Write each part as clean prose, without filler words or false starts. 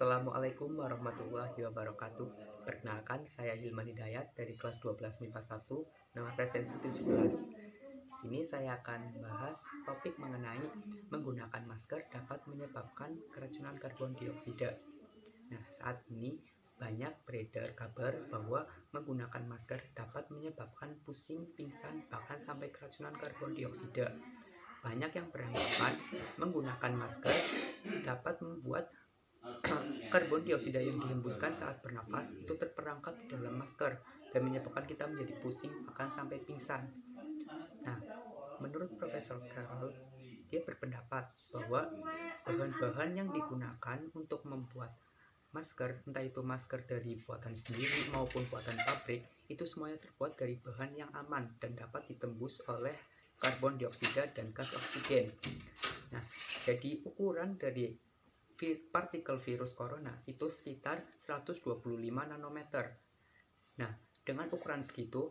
Assalamualaikum warahmatullahi wabarakatuh. Perkenalkan, saya Hilman Hidayat dari kelas 12 MIPA 1, nomor presensi 17. Di sini saya akan bahas topik mengenai menggunakan masker dapat menyebabkan keracunan karbon dioksida. Nah, saat ini banyak beredar kabar bahwa menggunakan masker dapat menyebabkan pusing, pingsan, bahkan sampai keracunan karbon dioksida. Banyak yang beranggapan menggunakan masker dapat membuat karbon dioksida yang dihembuskan saat bernafas itu terperangkap di dalam masker dan menyebabkan kita menjadi pusing bahkan sampai pingsan. Nah, menurut Profesor Carroll, dia berpendapat bahwa bahan-bahan yang digunakan untuk membuat masker, entah itu masker dari buatan sendiri maupun buatan pabrik, itu semuanya terbuat dari bahan yang aman dan dapat ditembus oleh karbon dioksida dan gas oksigen. Nah, jadi ukuran dari partikel virus corona itu sekitar 125 nanometer. Nah, dengan ukuran segitu,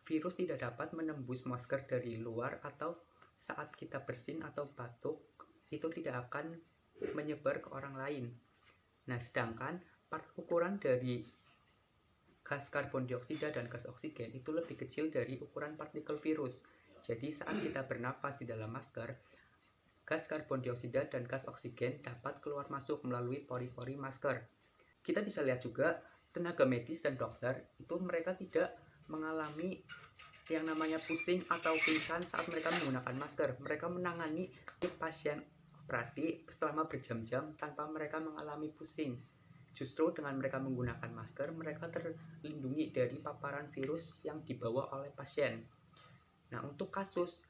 virus tidak dapat menembus masker dari luar atau saat kita bersin atau batuk, itu tidak akan menyebar ke orang lain. Nah, sedangkan ukuran dari gas karbon dioksida dan gas oksigen itu lebih kecil dari ukuran partikel virus. Jadi saat kita bernafas di dalam masker, gas karbon dioksida dan gas oksigen dapat keluar masuk melalui pori-pori masker. Kita bisa lihat juga tenaga medis dan dokter itu mereka tidak mengalami yang namanya pusing atau pingsan saat mereka menggunakan masker. Mereka menangani pasien operasi selama berjam-jam tanpa mereka mengalami pusing. Justru dengan mereka menggunakan masker, mereka terlindungi dari paparan virus yang dibawa oleh pasien. Nah, untuk kasus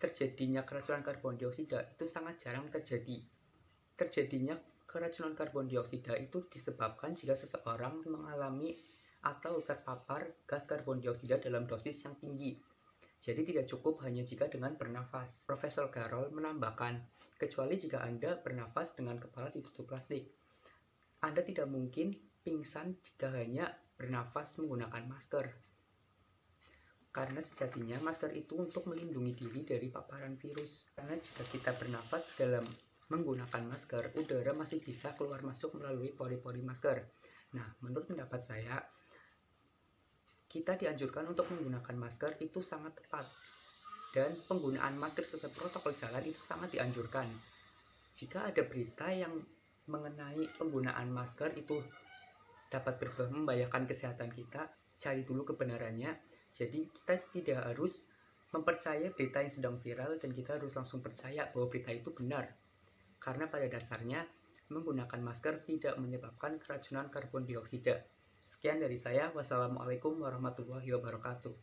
terjadinya keracunan karbon dioksida itu sangat jarang terjadi. Terjadinya keracunan karbon dioksida itu disebabkan jika seseorang mengalami atau terpapar gas karbon dioksida dalam dosis yang tinggi. Jadi tidak cukup hanya jika dengan bernafas. Profesor Carroll menambahkan, kecuali jika Anda bernafas dengan kepala ditutup plastik. Anda tidak mungkin pingsan jika hanya bernafas menggunakan masker. Karena sejatinya masker itu untuk melindungi diri dari paparan virus. Karena jika kita bernafas dalam menggunakan masker, udara masih bisa keluar masuk melalui pori-pori masker. Nah, menurut pendapat saya, kita dianjurkan untuk menggunakan masker itu sangat tepat. Dan penggunaan masker sesuai protokol jalan itu sangat dianjurkan. Jika ada berita yang mengenai penggunaan masker itu dapat membahayakan kesehatan kita, cari dulu kebenarannya. Jadi kita tidak harus mempercayai berita yang sedang viral dan kita harus langsung percaya bahwa berita itu benar. Karena pada dasarnya menggunakan masker tidak menyebabkan keracunan karbon dioksida. Sekian dari saya. Wassalamualaikum warahmatullahi wabarakatuh.